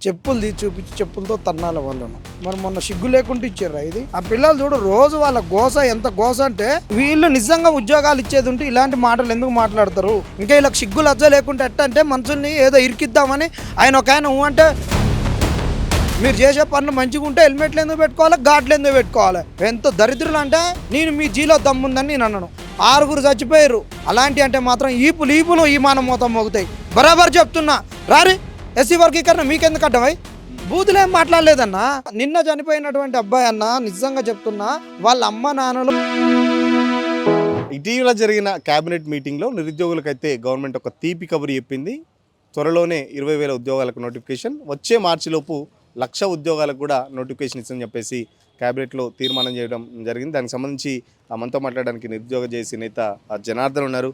చెప్పులు తీసి చూపించి చెప్పులతో తన్నాల వాళ్ళను. మరి మొన్న సిగ్గు లేకుండా ఇచ్చారా ఇది? ఆ పిల్లలు చూడు రోజు వాళ్ళ గోస ఎంత గోస అంటే, వీళ్ళు నిజంగా ఉద్యోగాలు ఇచ్చేది ఉంటే ఇలాంటి మాటలు ఎందుకు మాట్లాడతారు? ఇంకా వీళ్ళకి సిగ్గు లజ్జ లేకుండా ఎట్టంటే మనుషుల్ని ఏదో ఇరికిద్దామని ఒక ఆయన అంటే మీరు చేసే పనులు మంచిగా ఉంటే హెల్మెట్లు ఎందుకు పెట్టుకోవాలి, ఘాట్లు ఎందుకు పెట్టుకోవాలి? ఎంత దరిద్రులు అంటే నేను మీ జీలో దమ్ముందని నేను అన్నాను. 6 చచ్చిపోయారు. అలాంటి అంటే మాత్రం ఈపులు ఈ మానం మొత్తం మోగుతాయి. బరాబర్ చెప్తున్నా రారి ఎస్సీ వర్గీకరణ మీకెందుకు అడ్డమై బూతులేం మాట్లాడలేదన్నా. నిన్న చనిపోయినటువంటి అబ్బాయి అన్న నిజంగా చెప్తున్నా వాళ్ళ అమ్మ నాన్నలు. ఇటీవల జరిగిన కేబినెట్ మీటింగ్లో నిరుద్యోగులకైతే గవర్నమెంట్ ఒక తీపి కబురు చెప్పింది. త్వరలోనే 20,000 ఉద్యోగాలకు నోటిఫికేషన్, వచ్చే మార్చిలోపు 1,00,000 ఉద్యోగాలకు కూడా నోటిఫికేషన్ ఇస్తుందని చెప్పేసి క్యాబినెట్లో తీర్మానం చేయడం జరిగింది. దానికి సంబంధించి మనతో మాట్లాడడానికి నిరుద్యోగ జేసీ నేత జనార్దన్ ఉన్నారు.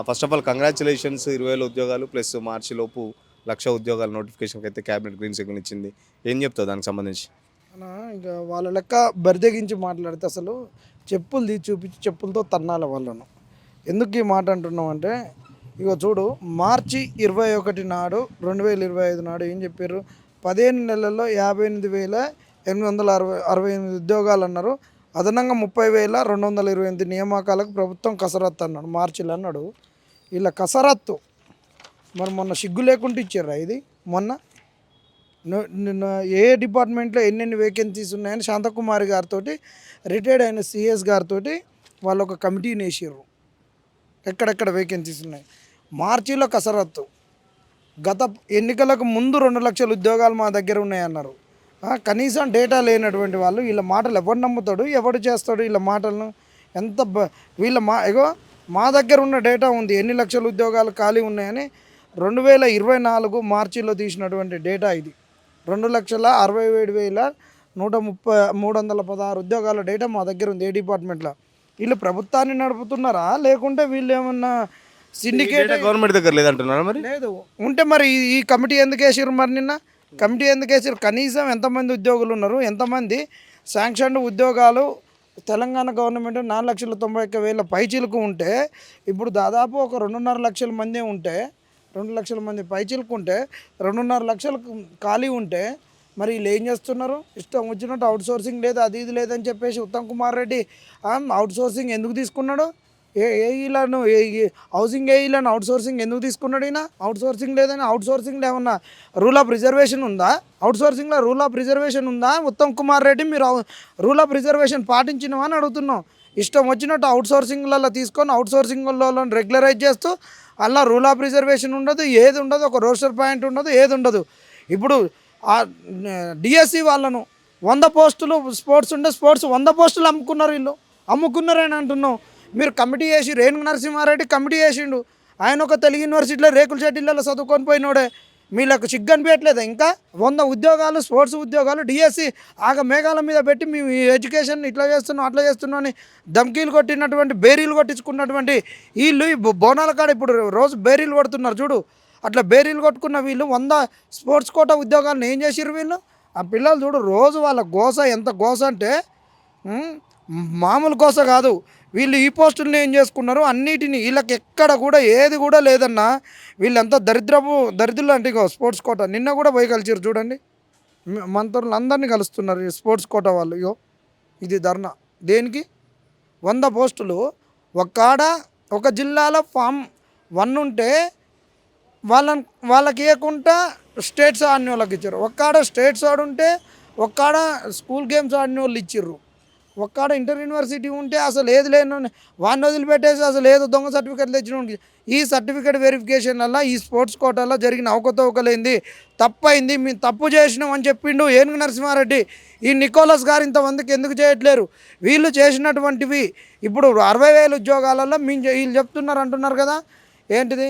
ఫస్ట్ ఆఫ్ ఆల్ కంగ్రాచులేషన్స్, 20,000 ఉద్యోగాలు ప్లస్ మార్చిలోపు 1,00,000 ఉద్యోగాల నోటిఫికేషన్కి అయితే క్యాబినెట్ గ్రీన్ సిగ్నల్ ఇచ్చింది. ఏం చెప్తావు దానికి సంబంధించి? ఇంకా వాళ్ళ లెక్క బరిదెగించి మాట్లాడితే అసలు చెప్పులు తీసి చూపించి చెప్పులతో తన్నాలి వాళ్ళను. ఎందుకు ఈ మాట అంటున్నాం అంటే, ఇగో చూడు, మార్చి 21 నాడు 2025 నాడు ఏం చెప్పారు? 15 నెలల్లో 58,868 ఉద్యోగాలు అన్నారు. అదనంగా 30,228 నియామకాలకు ప్రభుత్వం కసరత్తు అన్నాడు. మార్చిలో అన్నాడు. ఇలా కసరత్తు మరి మొన్న సిగ్గు లేకుండా ఇచ్చారా ఇది? మొన్న ఏ డిపార్ట్మెంట్లో ఎన్నెన్ని వేకెన్సీస్ ఉన్నాయని శాంతకుమారి గారితో, రిటైర్డ్ అయిన సిఎస్ గారితో వాళ్ళు ఒక కమిటీని వేసారు. ఎక్కడెక్కడ వేకెన్సీస్ ఉన్నాయి. మార్చిలో కసరత్తు. గత ఎన్నికలకు ముందు 2,00,000 ఉద్యోగాలు మా దగ్గర ఉన్నాయన్నారు. కనీసం డేటా లేనటువంటి వాళ్ళు వీళ్ళ మాటలు ఎవరు నమ్ముతాడు, ఎవడు చేస్తాడు వీళ్ళ మాటలను? ఎంత వీళ్ళ మా దగ్గర ఉన్న డేటా ఉంది, ఎన్ని లక్షల ఉద్యోగాలు ఖాళీ ఉన్నాయని. 2024 మార్చిలో తీసినటువంటి డేటా ఇది. 2,67,316 ఉద్యోగాల డేటా మా దగ్గర ఉంది. ఏ డిపార్ట్మెంట్లో? వీళ్ళు ప్రభుత్వాన్ని నడుపుతున్నారా లేకుంటే వీళ్ళు ఏమన్నా సిండికేట్? గవర్నమెంట్ దగ్గర లేదంటున్నారా? మరి లేదు ఉంటే మరి ఈ కమిటీ ఎందుకు వేసారు? మరి నిన్న కమిటీ ఎందుకు వేసారు? కనీసం ఎంతమంది ఉద్యోగులు ఉన్నారు, ఎంతమంది శాంక్షన్డ్ ఉద్యోగాలు తెలంగాణ గవర్నమెంట్ 4,91,000 పైచీలకు ఉంటే, ఇప్పుడు దాదాపు ఒక 2.5 లక్షల మంది ఉంటే, 2 లక్షల మంది పైచీలకు ఉంటే 2.5 లక్షలు ఖాళీ ఉంటే మరి వీళ్ళు ఏం చేస్తున్నారు? ఇష్టం వచ్చినట్టు అవుట్ సోర్సింగ్ లేదు, అది ఇది లేదని చెప్పేసి ఉత్తమ్ కుమార్ రెడ్డి అవుట్ సోర్సింగ్ ఎందుకు తీసుకున్నాడు? ఏఈలను హౌసింగ్ ఏఈలను అవుట్ సోర్సింగ్ ఎందుకు తీసుకున్నాడు ఈయన? అవుట్ సోర్సింగ్ లేదని. అవుట్ సోర్సింగ్లో ఏమన్నా రూల్ ఆఫ్ రిజర్వేషన్ ఉందా? అవుట్ సోర్సింగ్లో రూల్ ఆఫ్ రిజర్వేషన్ ఉందా? ఉత్తమ్ కుమార్ రెడ్డి మీరు రూల్ ఆఫ్ రిజర్వేషన్ పాటించినవా అని అడుగుతున్నాం. ఇష్టం వచ్చినట్టు అవుట్ సోర్సింగ్లలో తీసుకొని అవుట్ సోర్సింగ్లలో రెగ్యులరైజ్ చేస్తూ అలా రూల్ ఆఫ్ రిజర్వేషన్ ఉండదు, ఏది ఉండదు, ఒక రోస్టర్ పాయింట్ ఉండదు, ఏది ఉండదు. ఇప్పుడు డిఎస్సి వాళ్ళను 100 పోస్టులు స్పోర్ట్స్ ఉంటే స్పోర్ట్స్ 100 పోస్టులు అమ్ముకున్నారు. వీళ్ళు అమ్ముకున్నారని అంటున్నాం. మీరు కమిటీ చేసి రేణు నరసింహారెడ్డి కమిటీ చేసిండు. ఆయన ఒక తెలుగు యూనివర్సిటీలో రేకుల షెడ్యూల్లో చదువుకొని పోయినోడే. మీలకు సిగ్గు అనిపించట్లేదా? ఇంకా 100 ఉద్యోగాలు స్పోర్ట్స్ ఉద్యోగాలు డిఎస్సి మేఘాల మీద పెట్టి మేము ఎడ్యుకేషన్ ఇట్లా చేస్తున్నాం అట్లా చేస్తున్నాం అని ధమ్కీలు కొట్టినటువంటి, బేరీలు కొట్టించుకున్నటువంటి వీళ్ళు బోనాల కాడ ఇప్పుడు రోజు బేరీలు కొడుతున్నారు చూడు. అట్లా బేరీలు కొట్టుకున్న వీళ్ళు 100 స్పోర్ట్స్ కోటా ఉద్యోగాలను ఏం చేసిర్రు వీళ్ళు? ఆ పిల్లలు చూడు రోజు వాళ్ళ గోస ఎంత గోస అంటే మామూలు గోస కాదు. వీళ్ళు ఈ పోస్టులను ఏం చేసుకున్నారు? అన్నిటినీ వీళ్ళకి ఎక్కడ కూడా ఏది కూడా లేదన్నా. వీళ్ళంతా దరిద్రులు అంటే ఇగో స్పోర్ట్స్ కోటా నిన్న కూడా పోయి కలిసిరు చూడండి. మంత్రులు అందరినీ కలుస్తున్నారు ఈ స్పోర్ట్స్ కోటా వాళ్ళు. ఇగో ఇది ధర్నా దేనికి? 100 పోస్టులు ఒక జిల్లాలో ఫామ్ 1 ఉంటే వాళ్ళకి ఇవ్వకుండా స్టేట్స్ ఆడిన వాళ్ళకి ఇచ్చారు. ఒక్కడ స్టేట్స్ ఆడుంటే ఒక్కడ స్కూల్ గేమ్స్ ఆడిన వాళ్ళు ఇచ్చిర్రు. ఒక్కడ ఇంటర్ యూనివర్సిటీ ఉంటే అసలు ఏది లేను వాడిని వదిలిపెట్టేసి అసలు ఏదో దొంగ సర్టిఫికెట్లు తెచ్చిన ఈ సర్టిఫికేట్ వెరిఫికేషన్ వల్ల ఈ స్పోర్ట్స్ కోటాలో జరిగిన అవకతవకలేంది, తప్పైంది, మేము తప్పు చేసినాం అని చెప్పిండు ఏనుగు నరసింహారెడ్డి. ఈ నికోలస్ గారు ఇంతమందికి ఎందుకు చేయట్లేరు? వీళ్ళు చేసినటువంటివి ఇప్పుడు 60,000 ఉద్యోగాలలో వీళ్ళు చెప్తున్నారు అంటున్నారు కదా. ఏంటిది?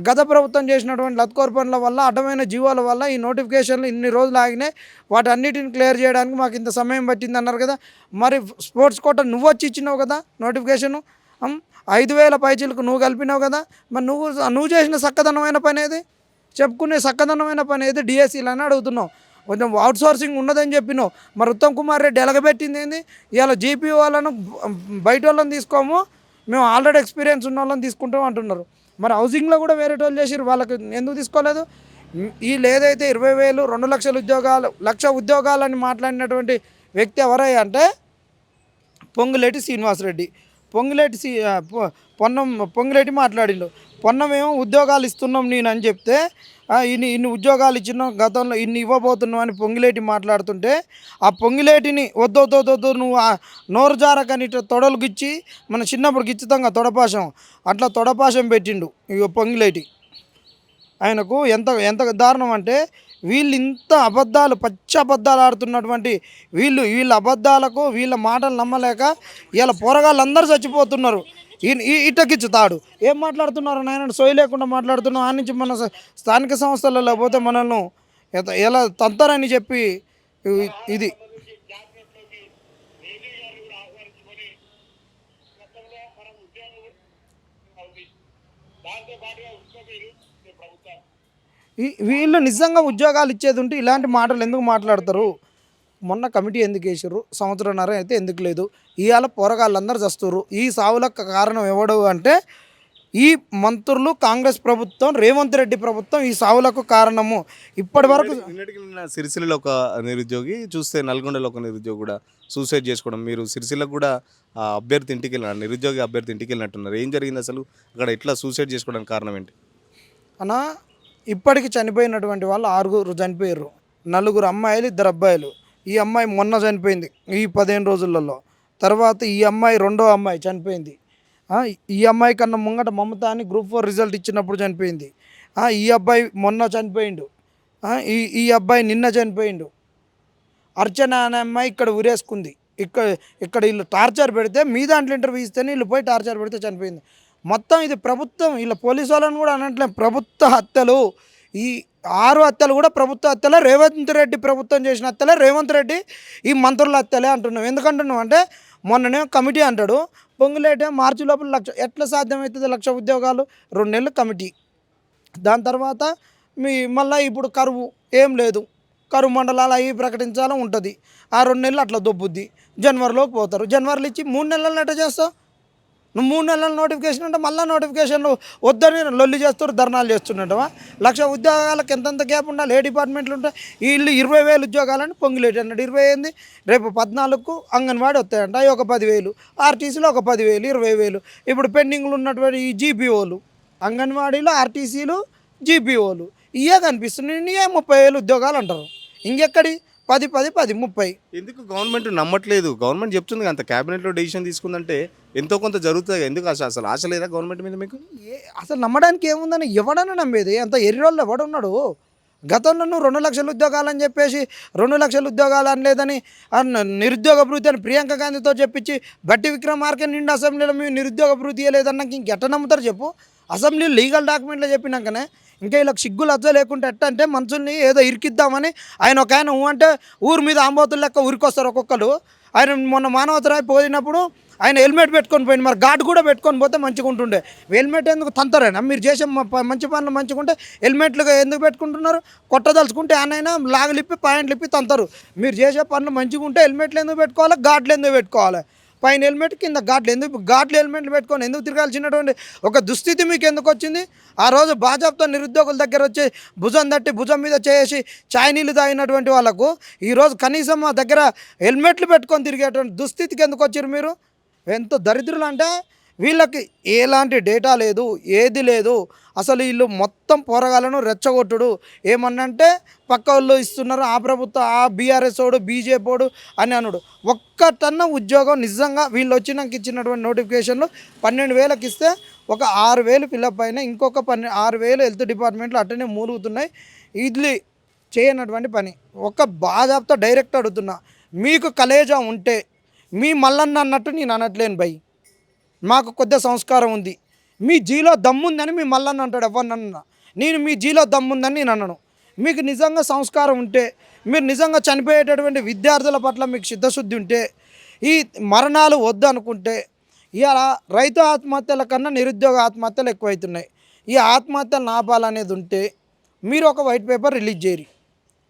గత ప్రభుత్వం చేసినటువంటి లత్కోర్ పనుల వల్ల, అడ్డమైన జీవాల వల్ల ఈ నోటిఫికేషన్లు ఇన్ని రోజులు ఆగినాయి. వాటన్నిటిని క్లియర్ చేయడానికి మాకు ఇంత సమయం పట్టింది అన్నారు కదా. మరి స్పోర్ట్స్ కోటా నువ్వు వచ్చి ఇచ్చినావు కదా నోటిఫికేషను. 5,000 పైచీలకు నువ్వు కలిపినావు కదా. మరి నువ్వు చేసిన చక్కదనమైన పని ఏది? చెప్పుకునే చక్కదనమైన పని ఏది? డిఎస్సీలని అడుగుతున్నావు. కొంచెం అవుట్ సోర్సింగ్ ఉన్నదని చెప్పినావు. మరి ఉత్తమ్ కుమార్ రెడ్డి ఎలగబెట్టింది ఏంది? ఇవాళ జీపీ వాళ్ళను బయట వాళ్ళని తీసుకోము, మేము ఆల్రెడీ ఎక్స్పీరియన్స్ ఉన్న వాళ్ళని తీసుకుంటాం అంటున్నారు. మరి హౌసింగ్లో కూడా వేరే వాళ్ళు చేసిరు, వాళ్ళకి ఎందుకు తీసుకోలేదు? వీళ్ళు ఏదైతే 20,000 2 లక్షల ఉద్యోగాలు 1,00,000 ఉద్యోగాలని మాట్లాడినటువంటి వ్యక్తి ఎవరయ్యా అంటే పొంగులేటి శ్రీనివాసరెడ్డి. పొంగులేటి శ్రీ పొంగులేటి మాట్లాడిండు. పొన్నమేమో ఉద్యోగాలు ఇస్తున్నాం నేనని చెప్తే ఇన్ని ఉద్యోగాలు ఇచ్చినాం గతంలో ఇన్ని ఇవ్వబోతున్నాం అని పొంగులేటి మాట్లాడుతుంటే ఆ పొంగులేటిని వద్దొద్దొద్దు నువ్వు నోరు జారకని తొడలు గిచ్చి మన చిన్నప్పుడు గిచ్చుతాంగా తొడపాశం అట్లా తొడపాశం పెట్టిండు ఇక పొంగులేటి. ఆయనకు ఎంత ఎంత దారుణం అంటే వీళ్ళు ఇంత అబద్ధాలు పచ్చి అబద్ధాలు ఆడుతున్నటువంటి వీళ్ళ అబద్ధాలకు వీళ్ళ మాటలు నమ్మలేక ఇలా పోరగాళ్ళందరూ చచ్చిపోతున్నారు. ఇటకిచ్చుతాడు ఏం మాట్లాడుతున్నారు నాయన సోయి లేకుండా మాట్లాడుతున్నాం. ఆ నుంచి మన స్థానిక సంస్థలలో పోతే మనల్ని ఎలా తంతారని చెప్పి ఇది వీళ్ళు నిజంగా ఉద్యోగాలు ఇచ్చేది ఉంటే ఇలాంటి మాటలు ఎందుకు మాట్లాడతారు? మొన్న కమిటీ ఎందుకు వేసారు? సంవత్సరంన్నర అయితే ఎందుకు లేదు? ఇవాళ పోరగాళ్ళందరూ చస్తున్నారు. ఈ సావులకు కారణం ఎవడు అంటే ఈ మంత్రులు, కాంగ్రెస్ ప్రభుత్వం, రేవంత్ రెడ్డి ప్రభుత్వం ఈ సావులకు కారణము. ఇప్పటి వరకు నిన్నటికి నిన్న సిరిసిల్లలో ఒక నిరుద్యోగి చూస్తే నల్గొండలో ఒక నిరుద్యోగి కూడా సూసైడ్ చేసుకోవడం. మీరు సిరిసిల్లకు కూడా అభ్యర్థి ఇంటికి వెళ్ళినారు, నిరుద్యోగి అభ్యర్థి ఇంటికి వెళ్ళినట్టున్నారు. ఏం జరిగింది అసలు అక్కడ? ఎట్లా సూసైడ్ చేసుకోవడానికి కారణం ఏంటి అన్నా? ఇప్పటికి చనిపోయినటువంటి వాళ్ళు 6 చనిపోయారు. 4 అమ్మాయిలు 2 అబ్బాయిలు. ఈ అమ్మాయి మొన్న చనిపోయింది ఈ 15 రోజులలో. తర్వాత ఈ అమ్మాయి రెండో అమ్మాయి చనిపోయింది. ఈ అమ్మాయి కన్నా ముంగట మమత అని గ్రూప్ 4 రిజల్ట్ ఇచ్చినప్పుడు చనిపోయింది. ఈ అబ్బాయి మొన్న చనిపోయిండు. ఈ అబ్బాయి నిన్న చనిపోయిండు. అర్చన అనే అమ్మాయి ఇక్కడ ఉరేసుకుంది. ఇక్కడ వీళ్ళు టార్చర్ పెడితే మీ దాంట్లో ఇంటర్వ్యూ ఇస్తేనే వీళ్ళు పోయి టార్చర్ పెడితే చనిపోయింది. మొత్తం ఇది ప్రభుత్వం, వీళ్ళ పోలీసు వాళ్ళని కూడా అనట్లే, ప్రభుత్వ హత్యలు. ఈ 6 హత్యలు కూడా ప్రభుత్వ హత్యలే. రేవంత్ రెడ్డి ప్రభుత్వం చేసిన హత్యలే, రేవంత్ రెడ్డి ఈ మంత్రుల హత్యలే అంటున్నాం. ఎందుకంటున్నాం అంటే మొన్ననే కమిటీ అంటాడు, పొంగులేటే మార్చి లోపల 1,00,000 ఎట్లా సాధ్యమవుతుంది? 1,00,000 ఉద్యోగాలు 2 నెలలు కమిటీ. దాని తర్వాత మళ్ళీ ఇప్పుడు కరువు ఏం లేదు, కరువు మండలాలు అవి ప్రకటించాలని ఉంటుంది. ఆ 2 నెలలు అట్లా దొబ్బుద్ది. జనవరిలోకి పోతారు. జనవరిలో ఇచ్చి 3 నెలలు ఎట్లా చేస్తావు నువ్వు? 3 నెలల నోటిఫికేషన్ అంటే మళ్ళీ నోటిఫికేషన్లు వద్దని లొల్లి చేస్తారు, ధర్నాలు చేస్తున్నట్టువా? 1,00,000 ఉద్యోగాలకు ఎంతెంత గ్యాప్ ఉండాలి? ఏ డిపార్ట్మెంట్లు ఉంటాయి? వీళ్ళు 20,000 ఉద్యోగాలని పొంగిలేటి అన్నాడు. 20 ఏంది? రేపు 14కు అంగన్వాడీ వస్తాయంట, అవి ఒక 10,000, ఆర్టీసీలో ఒక 10,000, 20,000. ఇప్పుడు పెండింగ్లు ఉన్నటువంటి ఈ జీపీఓలు, అంగన్వాడీలు, ఆర్టీసీలు, జీపీఓలు ఇవే కనిపిస్తున్నాయి. ఇవే 30,000 ఉద్యోగాలు అంటారు. ఇంకెక్కడి 10, 10, 10, 30. ఎందుకు గవర్నమెంట్ నమ్మట్లేదు? గవర్నమెంట్ చెప్తుంది అంత క్యాబినెట్లో డెసిషన్ తీసుకుందంటే ఎంతో కొంత జరుగుతుంది. ఎందుకు అసలు ఆశ లేదా గవర్నమెంట్ మీద మీకు? అసలు నమ్మడానికి ఏముందని ఎవడన్నా నమ్మేది? అంత ఎర్రోళ్ళు ఎవడున్నాడు? గతంలో నువ్వు 2,00,000 ఉద్యోగాలు అని చెప్పేసి 2,00,000 ఉద్యోగాలు అనలేదని నిరుద్యోగ భృతి అని ప్రియాంక గాంధీతో చెప్పించి బట్టి విక్రమార్క నిండు అసెంబ్లీలో మేము నిరుద్యోగ భృతి ఇవ్వలేదన్నాక ఇంకెట్ట నమ్ముతారు చెప్పు? అసెంబ్లీ లీగల్ డాక్యుమెంట్లో చెప్పినాకనే ఇంకా ఇలా సిగ్గు లజ్జ లేకుండా ఎట్ట అంటే మనుషుల్ని ఏదో ఇరికిద్దామని ఆయన అంటే ఊరి మీద ఆంబోతులు లెక్క ఉరికొస్తారు ఒక్కొక్కరు. ఆయన మొన్న మానవతరాయి పోయినప్పుడు ఆయన హెల్మెట్ పెట్టుకొని పోయింది. మరి గార్డు కూడా పెట్టుకొని పోతే మంచిగా ఉంటుండే. హెల్మెట్ ఎందుకు తంతారైనా? మీరు చేసే మంచి పనులు మంచిగా ఉంటే హెల్మెట్లుగా ఎందుకు పెట్టుకుంటున్నారు? కొట్టదలుచుకుంటే ఆయనైనా లాగలిప్పి పాయింట్లు ఇప్పి తంతారు. మీరు చేసే పనులు మంచిగా ఉంటే హెల్మెట్లు ఎందుకు పెట్టుకోవాలి? గార్డులు ఎందుకు పెట్టుకోవాలి? పైన హెల్మెట్ కింద గార్డులు హెల్మెట్లు పెట్టుకొని ఎందుకు తిరగాల్సినటువంటి ఒక దుస్థితి మీకు ఎందుకు వచ్చింది? ఆ రోజు భాజపాతో నిరుద్యోగుల దగ్గర వచ్చి భుజం తట్టి భుజం మీద చేసి చాయ్ నీళ్ళు తాగినటువంటి వాళ్ళకు ఈరోజు కనీసం మా దగ్గర హెల్మెట్లు పెట్టుకొని తిరిగేటువంటి దుస్థితికి ఎందుకు వచ్చారు మీరు? ఎంతో దరిద్రులు అంటే వీళ్ళకి ఎలాంటి డేటా లేదు, ఏది లేదు. అసలు వీళ్ళు మొత్తం పోరగాళ్ళను రెచ్చగొట్టుడు. ఏమన్నంటే పక్క వాళ్ళు ఇస్తున్నారు, ఆ ప్రభుత్వం, ఆ బీఆర్ఎస్ ఓడు, బీజేపీ ఓడు అని అనుడు. ఒక్కటన్న ఉద్యోగం నిజంగా వీళ్ళు వచ్చినాక ఇచ్చినటువంటి నోటిఫికేషన్లు 12,000కి ఇస్తే ఒక 6,000 ఫిల్అప్ అయినా ఇంకొక 6,000 హెల్త్ డిపార్ట్మెంట్లు అట్టనే మూలుగుతున్నాయి. ఇది చేయనటువంటి పని. ఒక బాజాబ్తో డైరెక్ట్ అడుగుతున్నా, మీకు కలేజా ఉంటే మీ మల్లన్న అన్నట్టు నేను అనట్లేను భయ్, మాకు కొద్దిగా సంస్కారం ఉంది. మీ జీలో దమ్ముందని మీ మల్లన్న అంటాడు ఎవరినన్నా. నేను మీ జీలో దమ్ముందని నేను అన్నాను. మీకు నిజంగా సంస్కారం ఉంటే, మీరు నిజంగా చనిపోయేటటువంటి విద్యార్థుల పట్ల మీకు చిత్తశుద్ధి ఉంటే, ఈ మరణాలు వద్దు అనుకుంటే, ఇలా రైతు ఆత్మహత్యల కన్నా నిరుద్యోగ ఆత్మహత్యలు ఎక్కువవుతున్నాయి. ఈ ఆత్మహత్యలు ఆపాలనేది ఉంటే మీరు ఒక వైట్ పేపర్ రిలీజ్ చేయరు.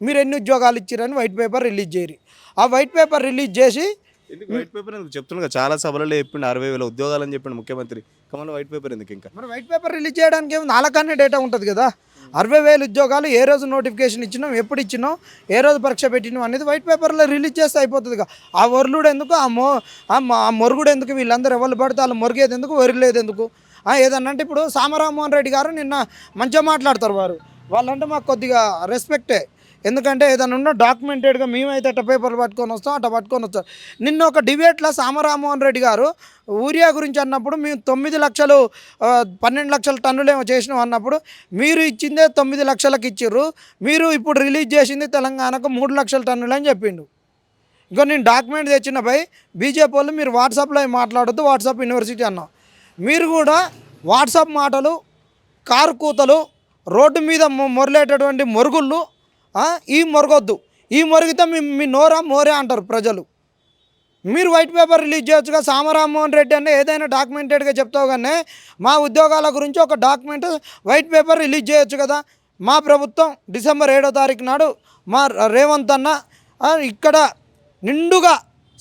మీరు ఎన్ని ఉద్యోగాలు ఇచ్చారని వైట్ పేపర్ రిలీజ్ చేయరు. ఆ వైట్ పేపర్ రిలీజ్ చేసి ఎందుకు వైట్ పేపర్ ఎందుకు చెప్తున్నా చాలా సభలలో చెప్పిండు 60,000 ఉద్యోగాలని చెప్పిండు ముఖ్యమంత్రి. కమల వైట్ పేపర్ ఎందుకు ఇంకా? మరి వైట్ పేపర్ రిలీజ్ చేయడానికి ఏమి నాలుకనే డేటా ఉంటుంది కదా. 60,000 ఉద్యోగాలు ఏ రోజు నోటిఫికేషన్ ఇచ్చినాం, ఎప్పుడు ఇచ్చినాం, ఏ రోజు పరీక్ష పెట్టినాం అనేది వైట్ పేపర్లో రిలీజ్ చేస్తే అయిపోతుందిగా. ఆ ఒర్లుడు ఎందుకు, ఆ మొరుగుడు ఎందుకు, వీళ్ళందరూ ఎవరు పడితే వాళ్ళు మొరిగేది ఎందుకు, ఒరిలేదు ఎందుకు? ఏదన్నా అంటే ఇప్పుడు సామరామోహన్ రెడ్డి గారు నిన్న మంచిగా మాట్లాడతారు వాళ్ళంటే మాకు కొద్దిగా రెస్పెక్టే. ఎందుకంటే ఏదైనా ఉన్న డాక్యుమెంటెడ్గా మేమైతే అట్ట పేపర్లు పట్టుకొని వస్తాం, అట్ట పట్టుకొని వస్తాం. నిన్న ఒక డిబేట్లో సామరామోహన్ రెడ్డి గారు యూరియా గురించి అన్నప్పుడు మేము 9 లక్షలు 12 లక్షల టన్నులు ఏమో చేసినాం అన్నప్పుడు మీరు ఇచ్చిందే 9 లక్షలకు ఇచ్చిర్రు, మీరు ఇప్పుడు రిలీజ్ చేసింది తెలంగాణకు 3 లక్షల టన్నులు అని చెప్పిండు. ఇంకా నేను డాక్యుమెంట్ తెచ్చిన బీజేపీ వాళ్ళు మీరు వాట్సాప్లో మాట్లాడొద్దు, వాట్సాప్ యూనివర్సిటీ అన్నాం. మీరు కూడా వాట్సాప్ మాటలు, కారు కూతలు, రోడ్డు మీద మొరలేటటువంటి మొరుగుళ్ళు ఈ మొరగొద్దు. ఈ మొరిగితే మీ నోరా మోరే అంటారు ప్రజలు. మీరు వైట్ పేపర్ రిలీజ్ చేయొచ్చుగా. సామరామోహన్ రెడ్డి అంటే ఏదైనా డాక్యుమెంటెడ్గా చెప్తావు కానీ మా ఉద్యోగాల గురించి ఒక డాక్యుమెంట్ వైట్ పేపర్ రిలీజ్ చేయొచ్చు కదా. మా ప్రభుత్వం డిసెంబర్ 7వ తారీఖు నాడు మా రేవంత్ అన్న ఇక్కడ నిండుగా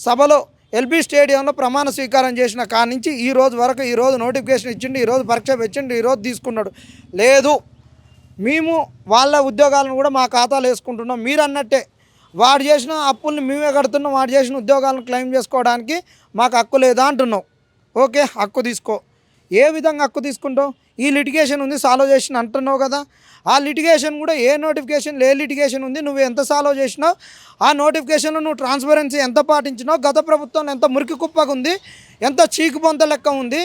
సభలో ఎల్బీ స్టేడియంలో ప్రమాణ స్వీకారం చేసిన కానించి ఈ రోజు వరకు ఈరోజు నోటిఫికేషన్ ఇచ్చిండు, ఈరోజు పరీక్ష పెట్టిండు, ఈరోజు తీసుకున్నాడు. లేదు, మేము వాళ్ళ ఉద్యోగాలను కూడా మా ఖాతాలో వేసుకుంటున్నాం. మీరు అన్నట్టే వాడు చేసిన అప్పుల్ని మేమే కడుతున్నాం, వాడు చేసిన ఉద్యోగాలను క్లెయిమ్ చేసుకోవడానికి మాకు హక్కు లేదా అంటున్నావు. ఓకే, హక్కు తీసుకో. ఏ విధంగా హక్కు తీసుకుంటావు? ఈ లిటిగేషన్ ఉంది సాల్వ్ చేసిన అంటున్నావు కదా. ఆ లిటిగేషన్ కూడా ఏ లిటిగేషన్ ఉంది, నువ్వు ఎంత సాల్వ్ చేసినావు, ఆ నోటిఫికేషన్లో నువ్వు ట్రాన్స్పరెన్సీ ఎంత పాటించినావు, గత ప్రభుత్వం ఎంత మురికి కుప్పగా ఉంది, ఎంత చీకు బొంత లెక్క ఉంది,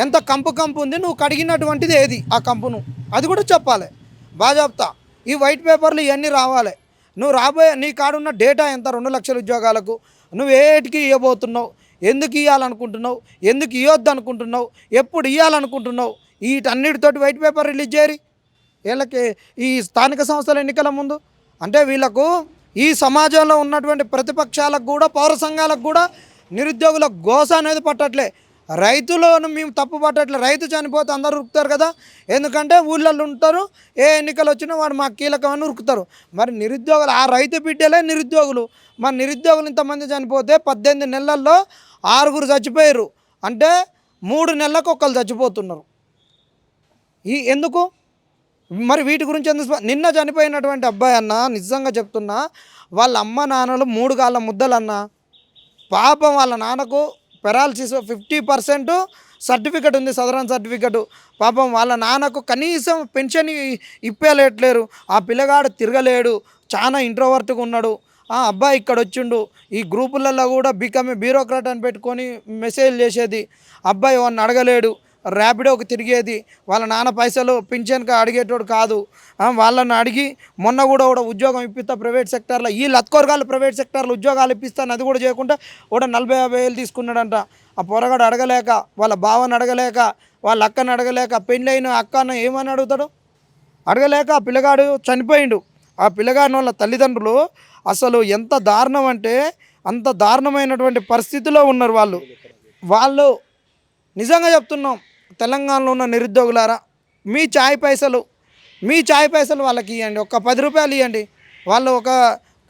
ఎంత కంపు ఉంది, నువ్వు కడిగినటువంటిది ఏది ఆ కంపును, అది కూడా చెప్పాలి బాజాప్తా. ఈ వైట్ పేపర్లు ఇవన్నీ రావాలి. నువ్వు నీ కాడున్న డేటా ఎంత, 2 లక్షల ఉద్యోగాలకు నువ్వు ఏటికి ఇవ్వబోతున్నావు, ఎందుకు ఇవ్వాలనుకుంటున్నావు, ఎందుకు ఇవ్వద్దు అనుకుంటున్నావు, ఎప్పుడు ఇవ్వాలనుకుంటున్నావు, వీటన్నిటితోటి వైట్ పేపర్ రిలీజ్ చేయరు. వీళ్ళకి ఈ స్థానిక సంస్థల ఎన్నికల ముందు అంటే వీళ్ళకు ఈ సమాజంలో ఉన్నటువంటి ప్రతిపక్షాలకు కూడా పౌర సంఘాలకు కూడా నిరుద్యోగుల గోస అనేది పట్టట్లే. రైతులను మేము తప్పు పట్టట్లే. రైతు చనిపోతే అందరూ ఉరుకుతారు కదా, ఎందుకంటే ఊళ్ళల్లో ఉంటారు, ఏ ఎన్నికలు వచ్చినా వాడు మాకు కీలకమని ఉరుకుతారు. మరి నిరుద్యోగులు ఆ రైతు బిడ్డలే నిరుద్యోగులు. మరి నిరుద్యోగులు ఇంతమంది చనిపోతే 18 నెలల్లో 6 చచ్చిపోయారు అంటే 3 నెలలకు ఒకళ్ళు చచ్చిపోతున్నారు. ఎందుకు మరి వీటి గురించి ఎందుకు? నిన్న చనిపోయినటువంటి అబ్బాయి అన్న నిజంగా చెప్తున్నా, వాళ్ళ అమ్మ నాన్నలు 3 గాళ్ళ ముద్దలన్న. పాపం వాళ్ళ నాన్నకు పెరాలసిస్ 50% సర్టిఫికెట్ ఉంది, సదరన్ సర్టిఫికెట్. పాపం వాళ్ళ నాన్నకు కనీసం పెన్షన్ ఇప్పలేట్లేరు. ఆ పిల్లగాడు తిరగలేడు, చాలా ఇంట్రోవర్ట్గా ఉన్నాడు. అబ్బాయి ఇక్కడ వచ్చిండు, ఈ గ్రూపులలో కూడా బ్యూరోక్రాట్ అని పెట్టుకొని మెసేజ్ చేసేది. అబ్బాయి వాడిని అడగలేడు, ర్యాపిడోకి తిరిగేది. వాళ్ళ నాన్న పైసలు పింఛన్కి అడిగేటోడు కాదు. వాళ్ళని అడిగి మొన్న కూడా ఉద్యోగం ఇప్పిస్తా ప్రైవేట్ సెక్టార్లో, ఈ లత్కొరగాలు ప్రైవేట్ సెక్టార్లో ఉద్యోగాలు ఇప్పిస్తాను అది కూడా చేయకుండా 40-50 వేలు తీసుకున్నాడంట. ఆ పొరగాడు అడగలేక, వాళ్ళ బావని అడగలేక, వాళ్ళ అక్కని అడగలేక, పెళ్ళైన అక్కను ఏమని అడుగుతాడు, అడగలేక ఆ పిల్లగాడు చనిపోయిండు. ఆ పిల్లగాడిన వాళ్ళ తల్లిదండ్రులు అసలు ఎంత దారుణం అంటే అంత దారుణమైనటువంటి పరిస్థితిలో ఉన్నారు వాళ్ళు. నిజంగా చెప్తున్నాం, తెలంగాణలో ఉన్న నిరుద్యోగులారా, మీ ఛాయ్ పైసలు వాళ్ళకి ఇవ్వండి, ఒక్క 10 రూపాయలు ఇవ్వండి. వాళ్ళు ఒక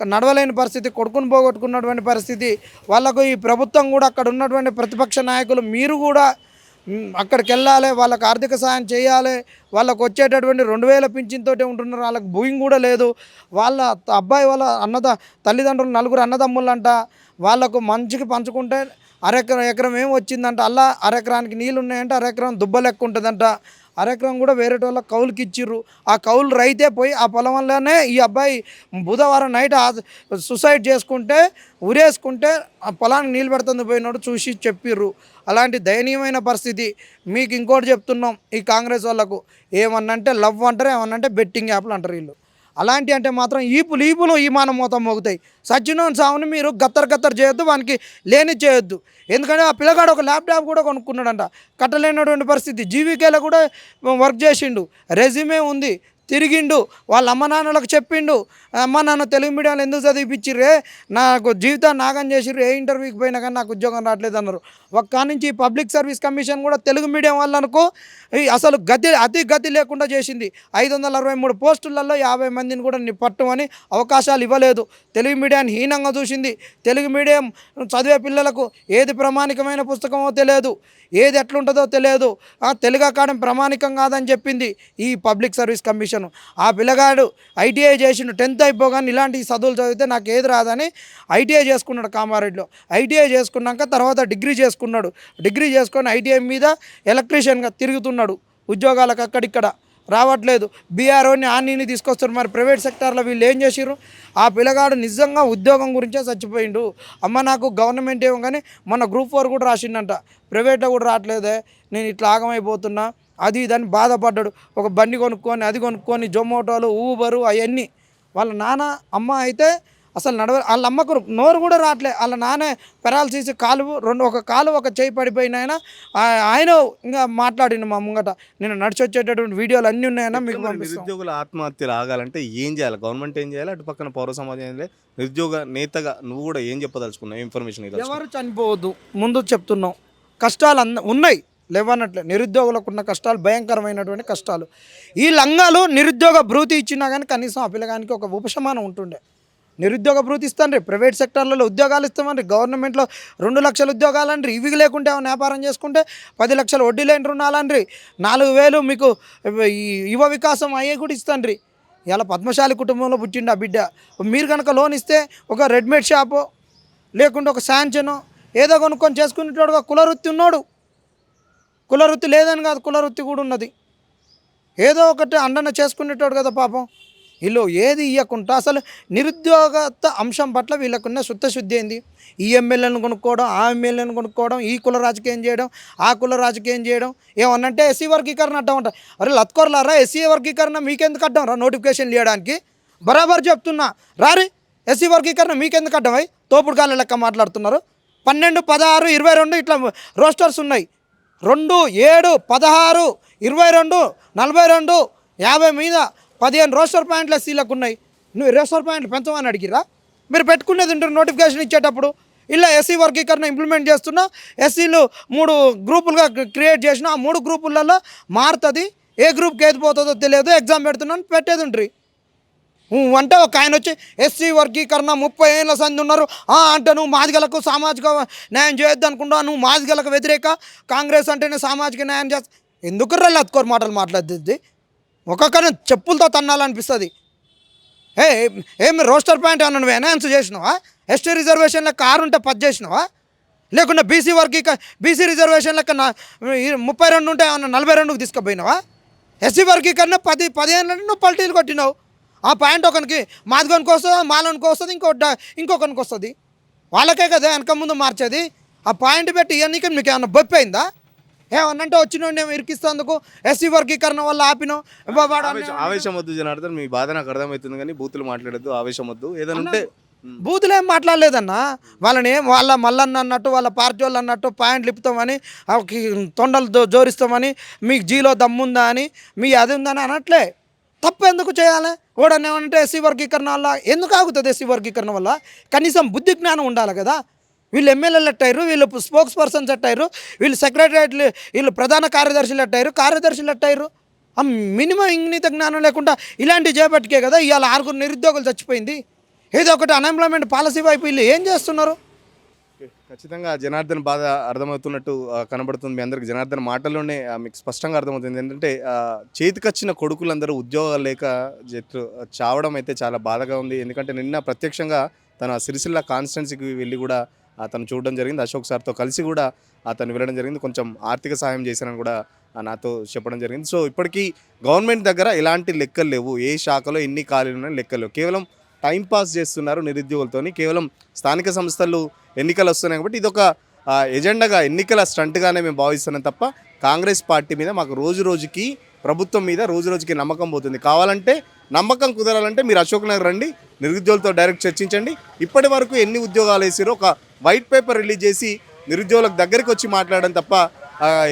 నడవలేని పరిస్థితి, కొడుకుని పోగొట్టుకున్నటువంటి పరిస్థితి వాళ్ళకు. ఈ ప్రభుత్వం కూడా అక్కడ ఉన్నటువంటి ప్రతిపక్ష నాయకులు మీరు కూడా అక్కడికి వెళ్ళాలి, వాళ్ళకు ఆర్థిక సాయం చేయాలి. వాళ్ళకు వచ్చేటటువంటి 2,000 పింఛన్తోటే ఉంటున్నారు, వాళ్ళకి భూమి కూడా లేదు. వాళ్ళ అబ్బాయి వాళ్ళ తల్లిదండ్రులు 4 అన్నదమ్ములంట. వాళ్ళకు మంచికి పంచుకుంటే ఎకరం ఏం వచ్చిందంట, అలా ఎకరానికి నీళ్ళు ఉన్నాయంటే ఎకరం దుబ్బ లెక్క ఉంటుందంట. ఎకరం కూడా వేరే వాళ్ళకి కౌలుకి ఇచ్చిర్రు. ఆ కౌలు రైతే పోయి ఆ పొలం వల్లనే ఈ అబ్బాయి బుధవారం నైట్ సూసైడ్ చేసుకుంటే ఉరేసుకుంటే ఆ పొలానికి నీళ్ళు పెడుతుంది పోయినోడు చూసి చెప్పిర్రు. అలాంటి దయనీయమైన పరిస్థితి. మీకు ఇంకోటి చెప్తున్నాం, ఈ కాంగ్రెస్ వాళ్ళకు ఏమన్నంటే లవ్ అంటారు, ఏమన్నంటే బెట్టింగ్ యాప్లు అంటారు వీళ్ళు. అలాంటి అంటే మాత్రం ఈపులు ఈమానం మొత్తం మోగుతాయి. సచ్చినోని సావుని మీరు గత్తర్ చేయొద్దు, వానికి లేని చేయొద్దు. ఎందుకంటే ఆ పిల్లగాడు ఒక ల్యాప్టాప్ కూడా కొనుక్కున్నాడంట, కట్టలేనటువంటి పరిస్థితి. జీవికేలో కూడా వర్క్ చేసిండు, రెజ్యూమే ఉంది, తిరిగిండు, వాళ్ళ అమ్మ నాన్నలకు చెప్పిండు, అమ్మ నాన్న తెలుగు మీడియంలో ఎందుకు చదివిపించిర్రే, నాకు జీవితాన్ని నాగం చేసిర్రు, ఏ ఇంటర్వ్యూకి పోయినా కానీ నాకు ఉద్యోగం రావట్లేదు అన్నారు. ఒక్క నుంచి పబ్లిక్ సర్వీస్ కమిషన్ కూడా తెలుగు మీడియం వాళ్ళనుకో అసలు అతి గతి లేకుండా చేసింది. 563 పోస్టులలో 50 మందిని కూడా పట్టమని అవకాశాలు ఇవ్వలేదు. తెలుగు మీడియాన్ని హీనంగా చూసింది. తెలుగు మీడియం చదివే పిల్లలకు ఏది ప్రామాణికమైన పుస్తకమో తెలియదు, ఏది ఎట్లుంటుందో తెలియదు. తెలుగు అకాడమీ ప్రామాణికం కాదని చెప్పింది ఈ పబ్లిక్ సర్వీస్ కమిషన్. ఆ పిల్లగాడు ఐటీఐ చేసిండు, 10th అయిపోగానే ఇలాంటి చదువులు చదివితే నాకు ఏది రాదని ఐటీఐ చేసుకున్నాడు కామారెడ్డిలో. ఐటీఐ చేసుకున్నాక తర్వాత డిగ్రీ చేసుకున్నాడు. డిగ్రీ చేసుకొని ఐటీఐ మీద ఎలక్ట్రీషియన్గా తిరుగుతున్నాడు. ఉద్యోగాలకు అక్కడిక్కడ రావట్లేదు. బీఆర్ఓని ఆర్నీని తీసుకొస్తారు. మరి ప్రైవేట్ సెక్టార్లో వీళ్ళు ఏం చేసిర్రు? ఆ పిల్లగాడు నిజంగా ఉద్యోగం గురించే చచ్చిపోయిండు. అమ్మ నాకు గవర్నమెంట్ ఏమో కానీ మొన్న గ్రూప్ 4 కూడా రాసిండంట, ప్రైవేట్లో కూడా రావట్లేదే, నేను ఇట్లా ఆగమైపోతున్నా అది ఇదని బాధపడ్డాడు. ఒక బండి కొనుక్కొని అది కొనుక్కొని జొమాటోలు ఊబరు అవన్నీ. వాళ్ళ నాన్న అమ్మ అయితే అసలు వాళ్ళ అమ్మకు నోరు కూడా రావట్లే. వాళ్ళ నాన్న పెరాలసిస్, ఒక కాలు ఒక చేయి పడిపోయిన ఆయన ఇంకా మాట్లాడిండు మా ముంగట. నేను నడిచి వచ్చేటటువంటి వీడియోలు అన్నీ ఉన్నాయన్నా మీకు పంపిస్తాను. నిరుద్యోగుల ఆత్మహత్యలు ఆగాలంటే ఏం చేయాలి? గవర్నమెంట్ ఏం చేయాలి? అటు పక్కన పౌర సమాజం ఏం చేయాలి? నిరుద్యోగ నేతగా నువ్వు కూడా ఏం చెప్పదలుచుకున్నావు? ఇన్ఫర్మేషన్ ఎవరు చనిపోవద్దు, ముందు చెప్తున్నాం. కష్టాలు ఉన్నాయి, లేవన్నట్లే. నిరుద్యోగులకు ఉన్న కష్టాలు భయంకరమైనటువంటి కష్టాలు. ఈ లంగాలు నిరుద్యోగ భృతి ఇచ్చినా కానీ కనీసం ఆ పిల్లగానికి ఒక ఉపశమనం ఉంటుండే. నిరుద్యోగ భృతి ఇస్తాండ్రి, ప్రైవేట్ సెక్టార్లలో ఉద్యోగాలు ఇస్తామండ్రి, గవర్నమెంట్లో 2 లక్షల ఉద్యోగాలు అండ్రి. ఇవి లేకుంటే ఏమైనా వ్యాపారం చేసుకుంటే 10 లక్షల వడ్డీ లేని రుణాలండ్రి, 4,000 మీకు యువ వికాసం అయ్యే కూడా ఇస్తాండ్రి. ఇలా పద్మశాలి కుటుంబంలో పుట్టిండు ఆ బిడ్డ. మీరు కనుక లోన్ ఇస్తే ఒక రెడీమేడ్ షాపు లేకుంటే ఒక శాంచను ఏదో కొనుక్కొని చేసుకునేటోడుగా కులవృత్తి ఉన్నాడు. కులవృత్తి లేదని కాదు, కులవృత్తి కూడా ఉన్నది. ఏదో ఒకటి అండన చేసుకునేటోడు కదా పాపం. వీళ్ళు ఏది ఇవ్వకుండా అసలు నిరుద్యోగత అంశం పట్ల వీళ్ళకున్న శుద్ధశుద్ధి ఏంది? ఈ ఎమ్మెల్యేలను కొనుక్కోవడం, ఆ ఎమ్మెల్యేలను కొనుక్కోవడం, ఈ కుల రాజకీయం చేయడం, ఆ కుల రాజకీయం చేయడం. ఏమన్నంటే ఎస్సీ వర్గీకరణ అడ్డం. అరే లత్కోర్లారా, ఎస్సీ వర్గీకరణ మీకెందుకు అడ్డం రా? నోటిఫికేషన్ ఇవ్వడానికి బరాబర్ చెప్తున్నా రారి. ఎస్సీ వర్గీకరణ మీకెందుకు అడ్డం? తోపుడు కాళ్ళ లెక్క మాట్లాడుతున్నారు. 12, 16, 22 ఇట్లా రోస్టర్స్ ఉన్నాయి. 2, 7, 16, 22, 42, 50 మీద 15 రోస్టర్ పాయింట్లు ఎస్సీలకు ఉన్నాయి. నువ్వు రోస్టర్ పాయింట్లు పెంచమని అడిగిరా? మీరు పెట్టుకునేది ఉంటారు నోటిఫికేషన్ ఇచ్చేటప్పుడు. ఇలా ఎస్సీ వర్గీకరణ ఇంప్లిమెంట్ చేస్తున్నా, ఎస్సీలు 3 గ్రూపులుగా క్రియేట్ చేసిన, ఆ 3 గ్రూపులలో మారుతుంది. ఏ గ్రూప్కి ఏది పోతుందో తెలియదు, ఎగ్జామ్ పెడుతున్నాను పెట్టేది ఉంటుంది. అంటే ఒక ఆయన వచ్చి ఎస్సీ వర్గీకరణ 30 ఏళ్ళ సంది ఉన్నారు అంటే నువ్వు మాదిగలకు సామాజిక న్యాయం చేయొద్దు అనుకుంటా, నువ్వు మాదిగలకు వ్యతిరేక, కాంగ్రెస్ అంటేనే సామాజిక న్యాయం చేస్తా. ఎందుకు అతుకోరు మాటలు మాట్లాడుతుంది? ఒక్కొక్కరిని చెప్పులతో తన్నాలనిపిస్తుంది. ఏమి రోస్టర్ పాయింట్ ఏమన్నా నువ్వు ఎన్హాన్స్ చేసినావా? ఎస్టీ రిజర్వేషన్ లెక్క 6 ఉంటే 10 చేసినావా? లేకుండా బీసీ రిజర్వేషన్ లెక్క 32 ఉంటే ఏమన్నా 42కి తీసుకుపోయినావా? ఎస్సీ వర్గీకరణ 10 నువ్వు పల్టీలు కొట్టినావు. ఆ పాయింట్ ఒకరికి మాదిగోనికి వస్తుంది, మాలోనికి వస్తుంది, ఇంకొకరికి వస్తుంది. వాళ్ళకే కదా వెనక ముందు మార్చేది. ఆ పాయింట్ పెట్టి ఇవన్నీ మీకు ఏమన్నా బొప్పైందా? ఏమన్నంటే వచ్చిన ఇరికిస్తేందుకు ఎస్సీ వర్గీకరణ వల్ల ఆపినాం. ఆవేశం వద్దు జనార్దన్, మీ బాధ నాకు అర్థమవుతుంది కానీ బూతులు మాట్లాడద్దు, ఆవేశం వద్దు. ఏదైనా ఉంటే బూతులు ఏం మాట్లాడలేదన్నా. వాళ్ళని వాళ్ళ మల్లన్న అన్నట్టు, వాళ్ళ పార్టీ వాళ్ళు అన్నట్టు పాయింట్లు ఇప్పుతామని, తొండలు జోరిస్తామని, మీకు జీలో దమ్ముందా అని, మీ అది ఉందని అనట్లే. తప్పు ఎందుకు చేయాలి? ఓడని ఏమంటే ఎస్సీ వర్గీకరణ వల్ల ఎందుకు ఆగుతుంది? ఎస్సీ వర్గీకరణ వల్ల కనీసం బుద్ధి జ్ఞానం ఉండాలి కదా. వీళ్ళు ఎమ్మెల్యేలు ఎట్టయ్యారు, వీళ్ళు స్పోక్స్ పర్సన్స్ ఎట్టయ్యారు, వీళ్ళు సెక్రటరియట్లు, వీళ్ళు ప్రధాన కార్యదర్శులు ఎట్టయ్యారు. ఆ మినిమం ఇంగిత జ్ఞానం లేకుండా ఇలాంటివి చేపట్టుకే కదా ఇవాళ 6 నిరుద్యోగులు చచ్చిపోయింది. ఏదో ఒకటి అన్ఎంప్లాయ్మెంట్ పాలసీ వైపు వీళ్ళు ఏం చేస్తున్నారు? ఖచ్చితంగా జనార్దన్ బాధ అర్థమవుతున్నట్టు కనబడుతుంది మీ అందరికి. జనార్దన్ మాటల్లోనే మీకు స్పష్టంగా అర్థమవుతుంది ఏంటంటే చేతికొచ్చిన కొడుకులందరూ ఉద్యోగాలు లేక చావడం అయితే చాలా బాధగా ఉంది. ఎందుకంటే నిన్న ప్రత్యక్షంగా తన సిరిసిల్ల కాన్స్టిట్యున్సీకి వెళ్ళి కూడా అతను చూడడం జరిగింది. అశోక్ సార్తో కలిసి కూడా అతను వెళ్ళడం జరిగింది. కొంచెం ఆర్థిక సహాయం చేశానని కూడా నాతో చెప్పడం జరిగింది. సో ఇప్పటికీ గవర్నమెంట్ దగ్గర ఎలాంటి లెక్కలు లేవు, ఏ శాఖలో ఎన్ని ఖాళీలు ఉన్నాయని లెక్కలు లేవు. కేవలం టైంపాస్ చేస్తున్నారు నిరుద్యోగులతోని. కేవలం స్థానిక సంస్థలు ఎన్నికలు వస్తున్నాయి కాబట్టి ఇదొక ఎజెండాగా, ఎన్నికల స్టంట్గానే మేము భావిస్తున్నాం తప్ప కాంగ్రెస్ పార్టీ మీద మాకు రోజుకి ప్రభుత్వం మీద రోజుకి నమ్మకం పోతుంది. కావాలంటే నమ్మకం కుదరాలంటే మీరు అశోక్ నగర్ రండి, నిరుద్యోగులతో డైరెక్ట్ చర్చించండి. ఇప్పటి వరకు ఎన్ని ఉద్యోగాలు వేసారో ఒక వైట్ పేపర్ రిలీజ్ చేసి నిరుద్యోగులకు దగ్గరికి వచ్చి మాట్లాడడం తప్ప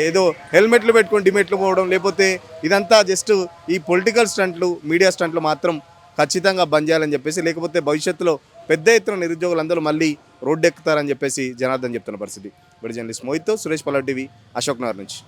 ఏదో హెల్మెట్లు పెట్టుకొని డిమెట్లు పోవడం, లేకపోతే ఇదంతా జస్ట్ ఈ పొలిటికల్ స్టంట్లు, మీడియా స్టంట్లు మాత్రం ఖచ్చితంగా బంద్ చేయాలని చెప్పేసి, లేకపోతే భవిష్యత్తులో పెద్ద ఎత్తున నిరుద్యోగులు అందరూ మళ్ళీ రోడ్డు ఎక్కుతారని చెప్పేసి జనార్దన్ చెప్తున్న పరిస్థితి. ఇప్పుడు జర్నలిస్ట్ మోహిత్తో సురేష్ పల్లవి టీవీ, అశోక్ నగర్ నుంచి.